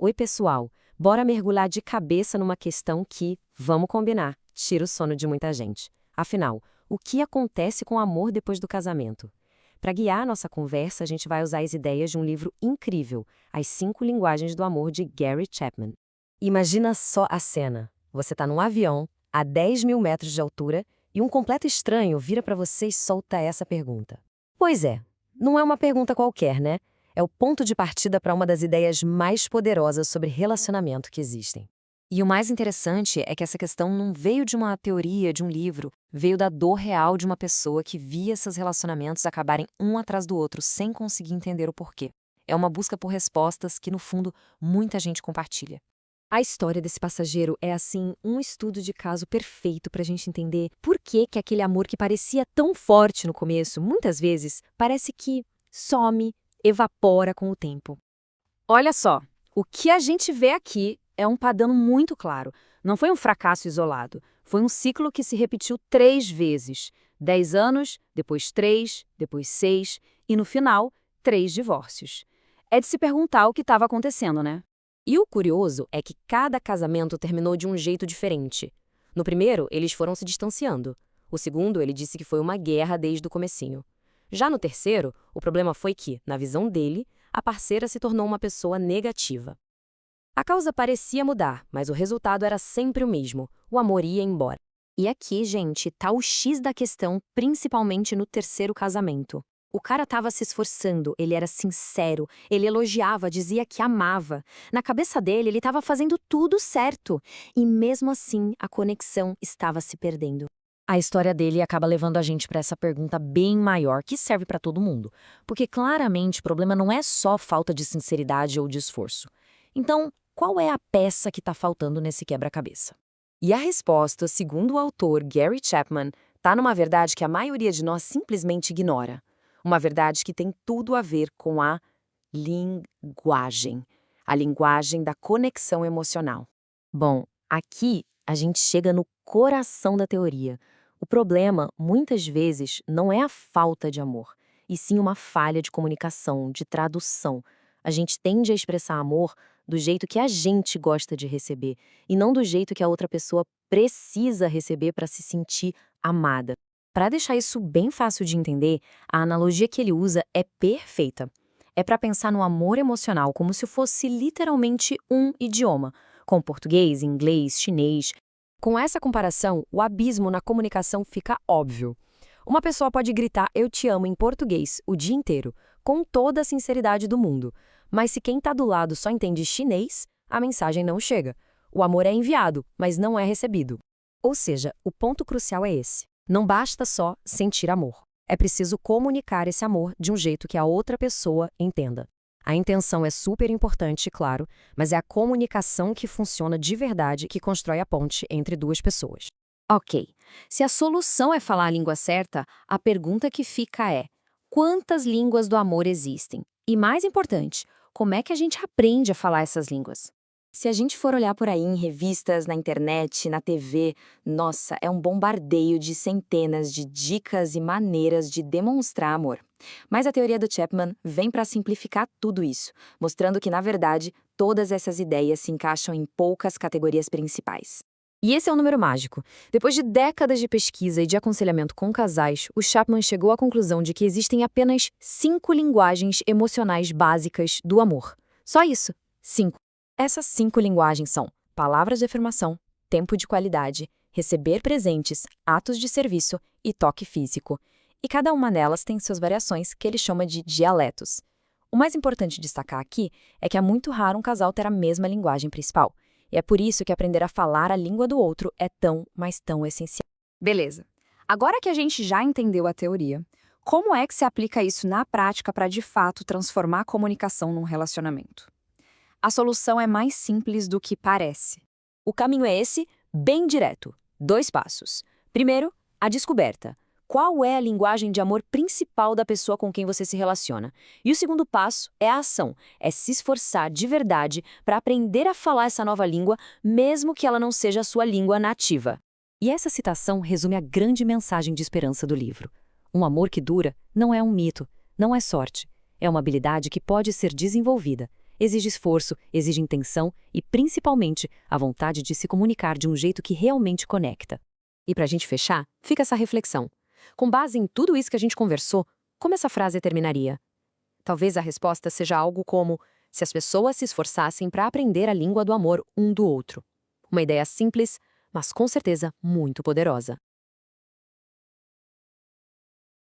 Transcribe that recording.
Oi, pessoal. Bora mergulhar de cabeça numa questão que, vamos combinar, tira o sono de muita gente. Afinal, o que acontece com o amor depois do casamento? Para guiar a nossa conversa, a gente vai usar as ideias de um livro incrível, As 5 Linguagens do Amor, de Gary Chapman. Imagina só a cena. Você está num avião, a 10 mil metros de altura, e um completo estranho vira para você e solta essa pergunta. Pois é, não é uma pergunta qualquer, né? É o ponto de partida para uma das ideias mais poderosas sobre relacionamento que existem. E o mais interessante é que essa questão não veio de uma teoria, de um livro, veio da dor real de uma pessoa que via seus relacionamentos acabarem um atrás do outro sem conseguir entender o porquê. É uma busca por respostas que, no fundo, muita gente compartilha. A história desse passageiro é, assim, um estudo de caso perfeito para a gente entender por que aquele amor que parecia tão forte no começo, muitas vezes, parece que some, evapora com o tempo. Olha só, o que a gente vê aqui é um padrão muito claro. Não foi um fracasso isolado. Foi um ciclo que se repetiu 3 vezes. 10 anos, depois 3, depois 6 e, no final, 3 divórcios. É de se perguntar o que estava acontecendo, né? E o curioso é que cada casamento terminou de um jeito diferente. No primeiro, eles foram se distanciando. O segundo, ele disse que foi uma guerra desde o comecinho. Já no terceiro, o problema foi que, na visão dele, a parceira se tornou uma pessoa negativa. A causa parecia mudar, mas o resultado era sempre o mesmo: o amor ia embora. E aqui, gente, tá o X da questão, principalmente no terceiro casamento. O cara estava se esforçando, ele era sincero, ele elogiava, dizia que amava. Na cabeça dele, ele estava fazendo tudo certo. E mesmo assim, a conexão estava se perdendo. A história dele acaba levando a gente para essa pergunta bem maior, que serve para todo mundo. Porque claramente o problema não é só falta de sinceridade ou de esforço. Então, qual é a peça que está faltando nesse quebra-cabeça? E a resposta, segundo o autor Gary Chapman, está numa verdade que a maioria de nós simplesmente ignora. Uma verdade que tem tudo a ver com a linguagem. A linguagem da conexão emocional. Bom, aqui a gente chega no coração da teoria. O problema, muitas vezes, não é a falta de amor, e sim uma falha de comunicação, de tradução. A gente tende a expressar amor do jeito que a gente gosta de receber, e não do jeito que a outra pessoa precisa receber para se sentir amada. Para deixar isso bem fácil de entender, a analogia que ele usa é perfeita. É para pensar no amor emocional como se fosse literalmente um idioma, com português, inglês, chinês. Com essa comparação, o abismo na comunicação fica óbvio. Uma pessoa pode gritar "eu te amo" em português o dia inteiro, com toda a sinceridade do mundo. Mas se quem está do lado só entende chinês, a mensagem não chega. O amor é enviado, mas não é recebido. Ou seja, o ponto crucial é esse. Não basta só sentir amor. É preciso comunicar esse amor de um jeito que a outra pessoa entenda. A intenção é super importante, claro, mas é a comunicação que funciona de verdade que constrói a ponte entre duas pessoas. Ok, se a solução é falar a língua certa, a pergunta que fica é: quantas línguas do amor existem? E mais importante, como é que a gente aprende a falar essas línguas? Se a gente for olhar por aí em revistas, na internet, na TV, nossa, é um bombardeio de centenas de dicas e maneiras de demonstrar amor. Mas a teoria do Chapman vem para simplificar tudo isso, mostrando que, na verdade, todas essas ideias se encaixam em poucas categorias principais. E esse é o número mágico. Depois de décadas de pesquisa e de aconselhamento com casais, o Chapman chegou à conclusão de que existem apenas 5 linguagens emocionais básicas do amor. Só isso, 5. Essas 5 linguagens são palavras de afirmação, tempo de qualidade, receber presentes, atos de serviço e toque físico. E cada uma delas tem suas variações, que ele chama de dialetos. O mais importante destacar aqui é que é muito raro um casal ter a mesma linguagem principal. E é por isso que aprender a falar a língua do outro é tão, mas tão essencial. Beleza. Agora que a gente já entendeu a teoria, como é que se aplica isso na prática para, de fato, transformar a comunicação num relacionamento? A solução é mais simples do que parece. O caminho é esse, bem direto. 2 passos. Primeiro, a descoberta. Qual é a linguagem de amor principal da pessoa com quem você se relaciona? E o segundo passo é a ação, é se esforçar de verdade para aprender a falar essa nova língua, mesmo que ela não seja a sua língua nativa. E essa citação resume a grande mensagem de esperança do livro. Um amor que dura não é um mito, não é sorte. É uma habilidade que pode ser desenvolvida. exige esforço, exige intenção e, principalmente, a vontade de se comunicar de um jeito que realmente conecta. E para a gente fechar, fica essa reflexão. Com base em tudo isso que a gente conversou, como essa frase terminaria? Talvez a resposta seja algo como: se as pessoas se esforçassem para aprender a língua do amor um do outro. Uma ideia simples, mas com certeza muito poderosa.